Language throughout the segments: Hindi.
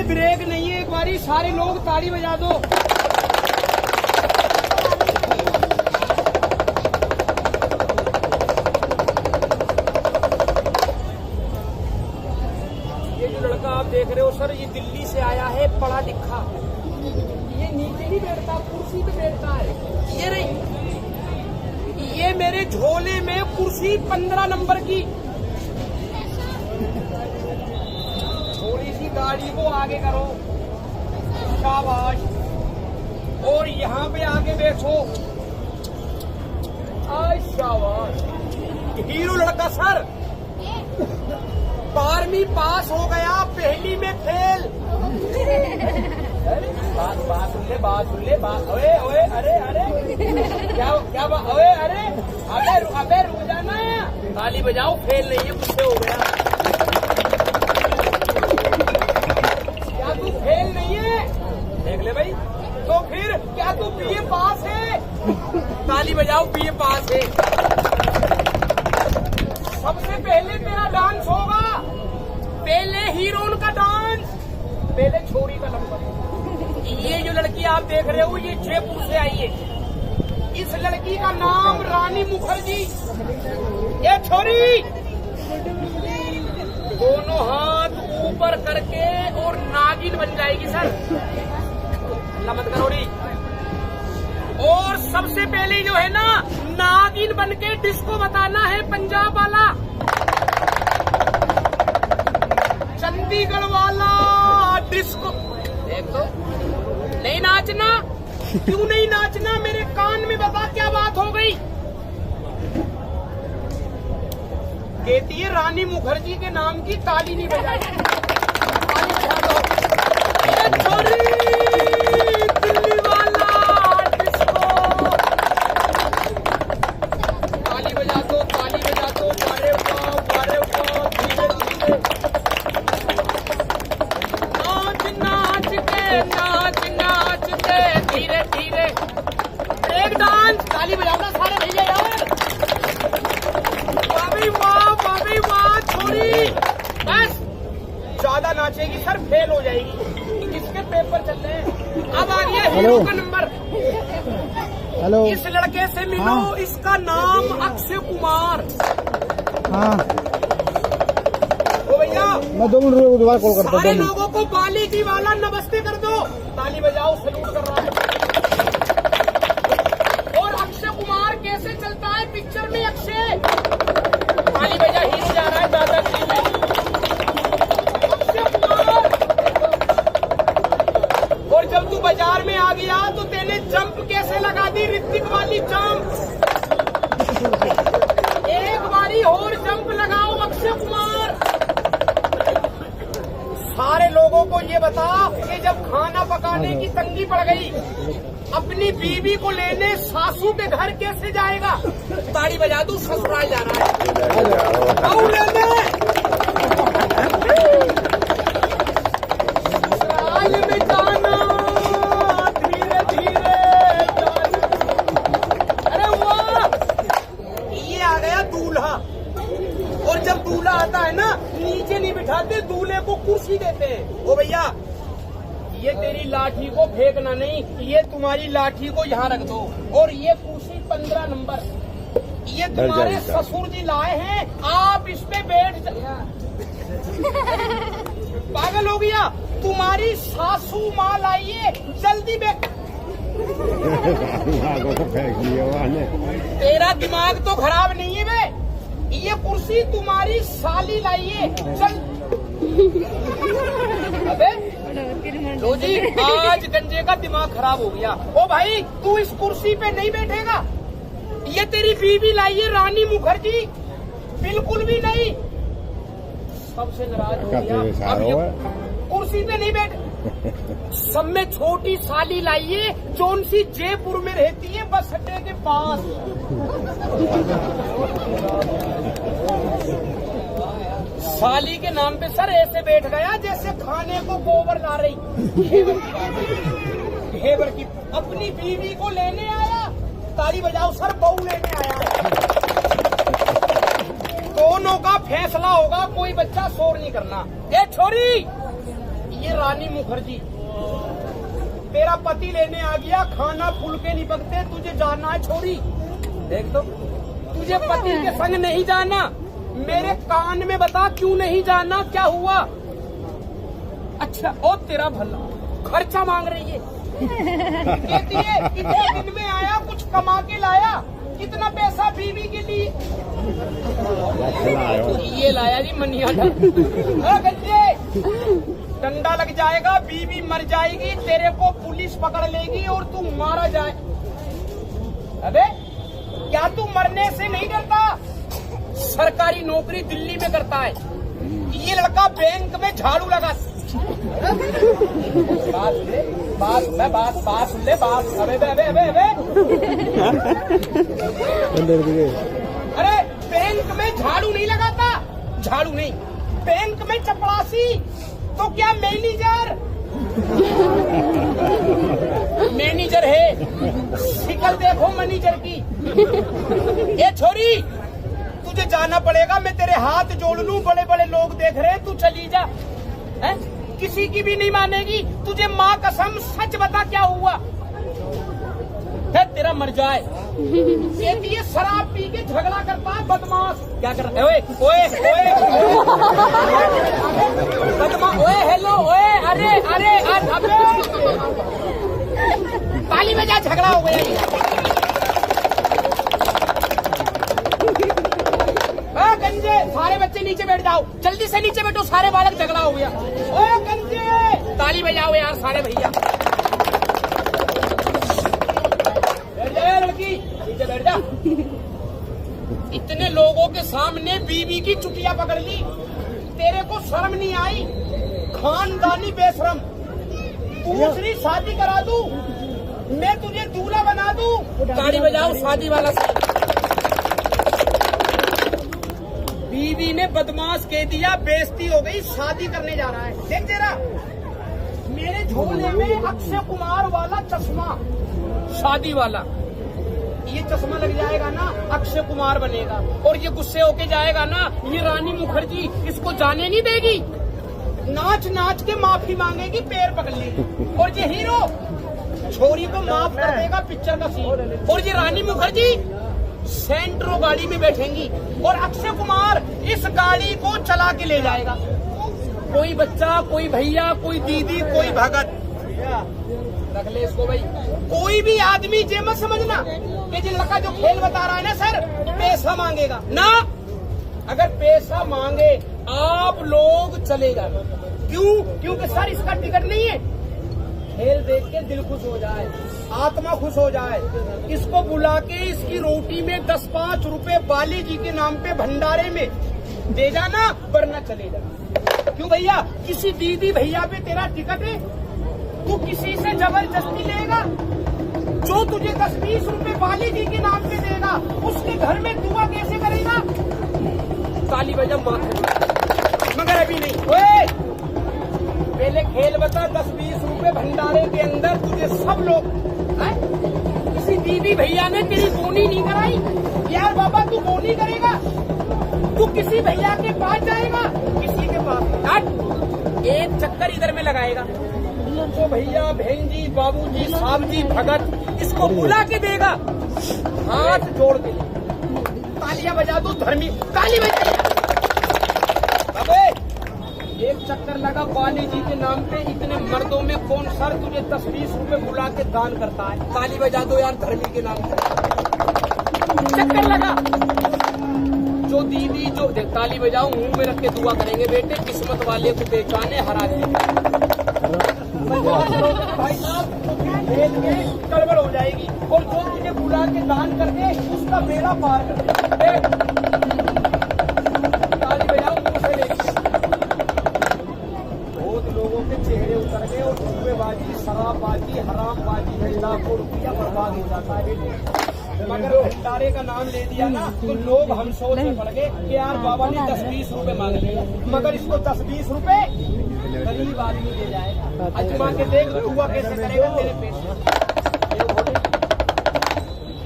अरे ब्रेक नहीं है, एक बारी सारे लोग ताली बजा दो। ये जो लड़का आप देख रहे हो सर, ये दिल्ली से आया है, पढ़ा लिखा। ये नीचे नहीं बैठता, कुर्सी पे बैठता है। ये नहीं, ये मेरे झोले में कुर्सी 15 नंबर की। थोड़ी सी गाड़ी को आगे करो, शाबाश, और यहाँ पे आके बैठो, शाबाश। हीरो लड़का सर, 12वीं पास हो गया, पहली में फेल। बात सुन ले, ओए ओए, अरे क्या बात, ओए अरे, अबे रुक जाना, ताली बजाओ, फेल नहीं है, मुझसे हो गया। क्या तू फेल नहीं है? देख ले भाई, तो फिर क्या तू बीए पास है? ताली बजाओ, बीए पास है। सबसे पहले तेरा डांस होगा, पहले हीरोइन का डांस, पहले छोरी का नंबर। ये जो लड़की आप देख रहे हो, ये जयपुर से आई है। इस लड़की का नाम रानी मुखर्जी। ये छोरी दोनों हाथ ऊपर करके और नागिन बन जाएगी सर, अल्लाह मत करो री। और सबसे पहले जो है ना, नागिन बन के डिस्को बताना है, पंजाब वाला, चंडीगढ़ वाला डिस्को। देख तो, नहीं नाचना? क्यों नहीं नाचना? मेरे कान में बता, क्या बात हो गई? कहती है रानी मुखर्जी के नाम की ताली नहीं बजाई। ताली बजा दो। दिल्ली वाला डिस्को। ताली बजा दो, ताली बजा दो, अरे वाह, अरे वाह, धीरे धीरे नाच के धीरे धीरे ब्रेक डांस। ताली बजाना सारे भैया यार। वाह छोरी, बस ज्यादा नाचेगी सर, फेल हो जाएगी। इसके पेपर चल रहे हैं। अब आ गया हीरो का नंबर। हेलो, इस लड़के से मिलो। हाँ। इसका नाम अक्षय कुमार। हाँ भैया, मैं 2 मिनट दोबारा कॉल करता हूँ। सारे लोगों को बाली जी वाला नमस्ते कर दो, ताली बजाओ, सलूट कर रहा है। और अक्षय कुमार कैसे चलता है पिक्चर में? अक्षय ताली बजा, हीरो जा रहा है दादागिरी में। अक्षय कुमार। और जब तू बाजार में आ गया तो तेने जंप कैसे लगा दी? ऋतिक वाली जंप। एक बारी और जंप लगाओ अक्षय कुमार। सारे लोगों को ये बता कि जब खाना पकाने की तंगी पड़ गई, अपनी बीवी को लेने सासू के घर कैसे जाएगा? ताड़ी बजा दूं, ससुराल जा रहा है। ससुराल में जाना, धीरे धीरे जाना। अरे वाह, ये आ गया दूल्हा। और जब दूल्हा आता है ना, नीचे नहीं बिठाते, दूल्हे को कुर्सी देते हैं। ओ भैया, ये तेरी लाठी को फेंकना नहीं, ये तुम्हारी लाठी को यहाँ रख दो। और ये कुर्सी 15 नंबर, ये तुम्हारे ससुर जी लाए हैं, आप इस पे बैठ पागल हो गया? तुम्हारी सासू माँ लाइए, जल्दी बैठ। तेरा दिमाग तो खराब नहीं है बे, ये कुर्सी तुम्हारी साली लाइए, चल। अबे लो जी, आज गंजे का दिमाग खराब हो गया। ओ भाई, तू इस कुर्सी पे नहीं बैठेगा। ये तेरी बीवी लाइए, रानी मुखर्जी, बिल्कुल भी नहीं। सबसे नाराज हो गया। अब ये कुर्सी पे नहीं बैठ। सब में छोटी साली लाइए, जोन सी जयपुर में रहती है, बस अड्डे के पास। साली के नाम पे सर ऐसे बैठ गया जैसे खाने को गोबर ला रही। घेवर की अपनी बीवी को लेने आया, ताली बजाओ सर, बहू लेने आया। दोनों का फैसला होगा, कोई बच्चा शोर नहीं करना। ए छोरी, ये रानी मुखर्जी तेरा पति लेने आ गया, खाना फूल के नहीं पकते, तुझे जाना है छोरी। देख तो तुझे पति के संग नहीं जाना, मेरे कान में बता क्यों नहीं जाना, क्या हुआ? अच्छा ओ तेरा भला खर्चा मांग रही है, कहती है इतने दिन में आया, कुछ कमा के लाया, कितना पैसा बीवी के लिए ये लाया जी मनिया गंजे, डंडा लग जाएगा, बीवी मर जाएगी, तेरे को पुलिस पकड़ लेगी और तू मारा जाए। अबे क्या तू मरने से नहीं डरता? सरकारी नौकरी दिल्ली में करता है, ये लड़का बैंक में झाड़ू लगा। बात सुन ले बात। अबे अरे बैंक में झाड़ू नहीं लगाता, झाड़ू नहीं, बैंक में चपरासी, तो क्या मैनेजर है, शिकल देखो मैनेजर की। ये छोरी तुझे जाना पड़ेगा, मैं तेरे हाथ जोड़ लूं, बड़े बड़े लोग देख रहे हैं, तू चली जा। है? किसी की भी नहीं मानेगी, तुझे माँ कसम सच बता क्या हुआ है, तेरा मर जाए। ये शराब पी के झगड़ा करता है, बदमाश। क्या कर रहा है? ओए बदमाश, ओए हेलो, ओए अरे ताली में जा, झगड़ा हो गया। गंजे सारे बच्चे नीचे बैठ जाओ, जल्दी से नीचे बैठो, सारे बालक, झगड़ा हो गया। ओए गंजे ताली बजाओ यार सारे भैया। बैठ जा लड़की, नीचे बैठ जा। इतने लोगों के सामने बीवी की चुटिया पकड़ ली, तेरे को शर्म नहीं आई? खानदानी बेशरम, दूसरी शादी करा दूं, मैं तुझे दूल्हा बना दूं। ताली बजाओ शादी वाला। बीवी ने बदमाश कह दिया, बेइज्जती हो गई, शादी करने जा रहा है। देख जरा मेरे झोले में अक्षय कुमार वाला चश्मा, शादी वाला, ये चश्मा लग जाएगा ना, अक्षय कुमार बनेगा, और ये गुस्से होके जाएगा ना, ये रानी मुखर्जी इसको जाने नहीं देगी, नाच नाच के माफी मांगेगी, पैर पकड़ लेगी, और ये हीरो छोरी को माफ कर देगा, पिक्चर का सीन। और ये रानी मुखर्जी सेंट्रो गाड़ी में बैठेंगी, और अक्षय कुमार इस गाड़ी को चला के ले जाएगा। कोई बच्चा, कोई भैया, कोई दीदी, कोई भगत, रख ले इसको भाई। कोई भी आदमी जे मत समझना कि जिन लड़का जो खेल बता रहा है ना सर, पैसा मांगेगा ना। अगर पैसा मांगे आप लोग चले जाओ। क्यों? क्योंकि सर इसका टिकट नहीं है। खेल देख के दिल खुश हो जाए, आत्मा खुश हो जाए, इसको बुला के इसकी रोटी में 10-5 रुपए बाली जी के नाम पे भंडारे में दे जाना, वरना चले जाना। क्यों भैया? किसी दीदी भैया पे तेरा टिकट है, तू किसी से जबरदस्ती लेगा? जो तुझे 10-20 रुपए बाली जी के नाम पे देगा, उसके घर में दुआ कैसे करेगा? ताली बजा माथे, मगर अभी नहीं। ओए पहले खेल बता, 10-20 रुपए भंडारे के अंदर तुझे सब लोग, किसी दीदी भैया ने तेरी बोनी नहीं कराई यार, बाबा तू बोनी करेगा? तू किसी भैया के पास जाएगा, किसी के पास एक चक्कर इधर में लगाएगा, तो भैया बहन जी, बाबू जी, साहब जी, भगत, इसको बुला के देगा, हाथ जोड़ के। तालियां बजा दो धर्मी, ताली बजा। एक चक्कर लगा बाली जी के नाम पे, इतने मर्दों में कौन सर तुझे 10-20 रुपए बुला के दान करता है? ताली बजा दो यार धर्मी के नाम पे। चक्कर लगा, जो दीदी जो ताली बजाओ, मुंह में रख के दुआ करेंगे, बेटे किस्मत वाले को पहचाने, हरा दे। भाई साहब गड़बड़ हो जाएगी, और जो तुझे बुला के दान कर दे उसका बेड़ा पार कर दे। ताली बजाओ, मुंह से ले। बहुत लोगों के चेहरे उतर गए, और धुएबाजी, शराबबाजी, हरामबाजी में लाखों रुपया बर्बाद हो जाता है बेटे। मगर भंडारे का नाम ले दिया ना, तो लोग हम सोच में पड़ गए कि यार बाबा ने 10-20 रुपए मांग लिया, मगर इसको 10-20 रुपए गरीब आदमी दे जाएगा। अजमा के देख हुआ कैसे करेगा तेरे पैसे।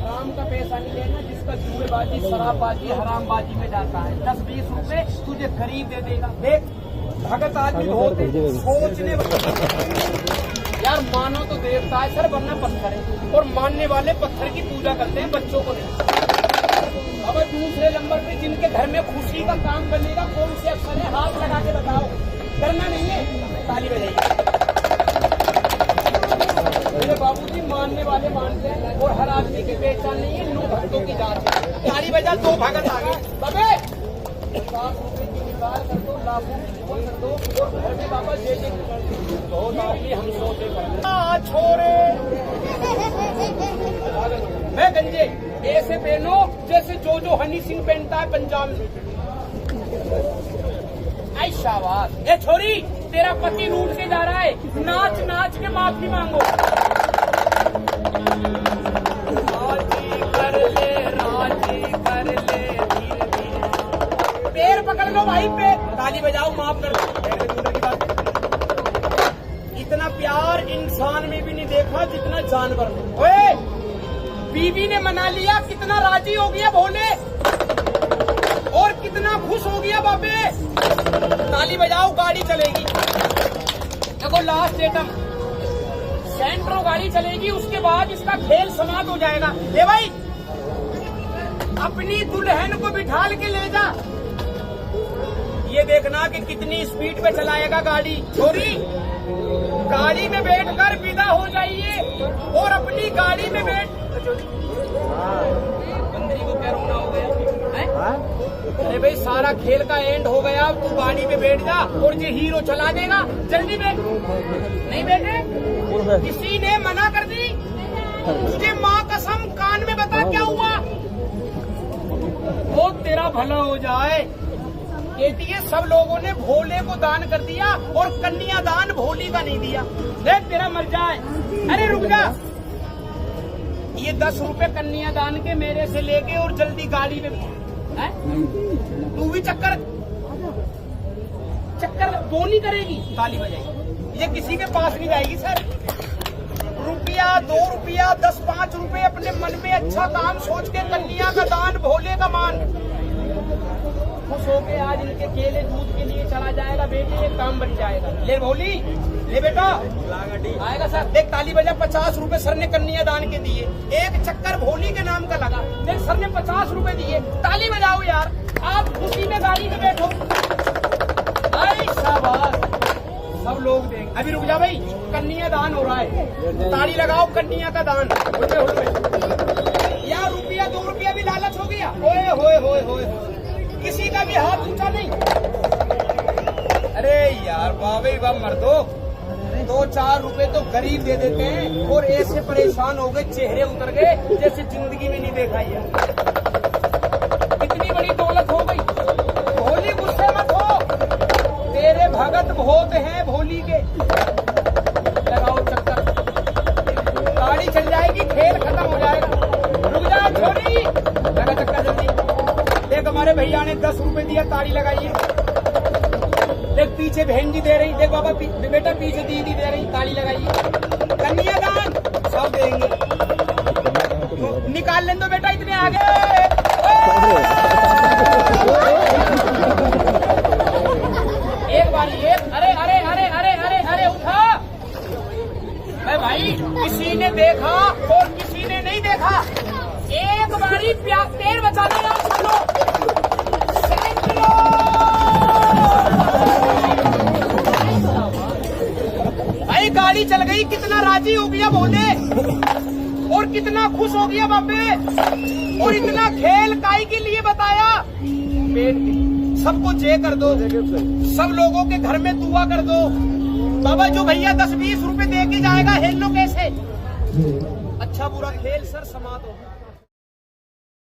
हराम का पैसा नहीं लेना, जिसका जुएबाजी, शराबबाजी, हरामबाजी में जाता है। 10-20 रुपए तुझे गरीब दे देगा। देख भगत आदमी बहुत सोचने यार, मानो तो देवता है सर, वरना पत्थर है, और मानने वाले पत्थर की पूजा करते हैं, बच्चों को नहीं। अब दूसरे नंबर पे जिनके घर में खुशी का काम बनेगा, कौन से अक्षर है, हाथ लगा के बताओ। करना नहीं है, ताली बजाइए। मेरे बाबूजी मानने वाले मानते हैं, और हर आदमी की पहचान नहीं है, 9 भक्तों की जांच है। ताली बजा, 2 भगत आ गए। बाबे 5 रुपए की निकाल कर दो, लाखों की बोल कर दो, और घर में बाबा जे बहुत आदमी हम सोचे छोरे मैं गंजे ऐसे पहनो जैसे जो हनी सिंह पहनता है पंजाब में। आई शाबाश। ए छोरी, तेरा पति रूठ के जा रहा है, नाच नाच के माफी मांगो। राजी कर ले, राजी कर ले, धीरे धीरे पैर पकड़ लो भाई, पैर ताली बजाओ, माफ कर दो। इतना प्यार इंसान में भी नहीं देखा जितना जानवर में। ओए, बीवी ने मना लिया, कितना राजी हो गया भोले, और कितना खुश हो गया बाबे। ताली बजाओ, गाड़ी चलेगी। देखो लास्ट एटम, सेंट्रो गाड़ी चलेगी, उसके बाद इसका खेल समाप्त हो जाएगा। ए भाई, अपनी दुल्हन को बिठाल के ले जा, ये देखना कि कितनी स्पीड पे चलाएगा गाड़ी। छोरी, गाड़ी में बैठकर विदा हो जाइए, और अपनी गाड़ी में बैठ। बंदरी को क्या रोना हो गया है? अरे भाई, सारा खेल का एंड हो गया, तू गाड़ी में बैठ जा, और ये हीरो चला देगा। जल्दी बैठ। नहीं बैठे, किसी ने मना कर दी। तुझे माँ कसम कान में बता क्या हुआ, वो तेरा भला हो जाए। कहती है सब लोगों ने भोले को दान कर दिया, और कन्या दान भोली का नहीं दिया। देख तेरा मर जाए। अरे रुक जा, ये 10 रुपए कन्या दान के मेरे से लेके, और जल्दी गाड़ी में है? तू भी चक्कर बोनी करेगी, ताली बजाएगी। ये किसी के पास नहीं जाएगी सर। रुपया 2 रुपया 10 5 रुपए अपने मन में अच्छा काम सोच के कन्या का दान, भोले का मान। खुश होके आज इनके केले दूध के लिए चला जाएगा। बेटे ये काम बन जाएगा। ले भोली, ले बेटा आएगा सर। देख ताली बजा, 50 रुपए सर ने कन्या दान के दिए, एक चक्कर भोली के नाम का लगा। देख सर ने 50 रुपए दिए, ताली बजाओ यार। आप खुशी में गाड़ी में बैठो। आई शाबाश, सब लोग देख। अभी रुक जा भाई, कन्या दान हो रहा है, ताली लगाओ, कन्या का दान। यार रुपया 2 रुपया भी लालच हो गया। ओए होए होए होए, किसी का भी हाथ ऊंचा नहीं। अरे यार बाबे वाह, मर्दो 2-4 रुपए तो गरीब दे देते हैं, और ऐसे परेशान हो गए, चेहरे उतर गए जैसे जिंदगी में नहीं देखा यार। कितनी बड़ी दौलत हो गई। भोली गुस्से मत हो, तेरे भगत बहुत हैं भोली के। लगाओ चक्कर, गाड़ी चल जाएगी, खेल खत्म हो जाएगा। रुक जा छोरी, लगा चक्कर जल्दी। देख हमारे भैया ने 10 रुपए दिया, ताली लगाइए। देख पीछे बहन जी दे रही, देख बाबा बेटा पीछे दीदी दे रही, ताली लगाइए। कन्यादान सब देंगे, निकाल लें दो बेटा, इतने आगे। एक बारी एक, अरे अरे अरे अरे अरे अरे उठा। अरे भाई, किसी ने देखा और किसी ने नहीं देखा। एक बारी पैर बचा दो यार, चलो। भाई गाड़ी चल गई, कितना राजी हो गया भोले, और कितना खुश हो गया बाबे, और इतना खेल काई के लिए बताया। सबको जय कर दो, सब लोगों के घर में दुआ कर दो। बाबा जो भैया 10-20 रुपए दे के जाएगा, हेलो कैसे। अच्छा बुरा खेल सर समाप्त हो।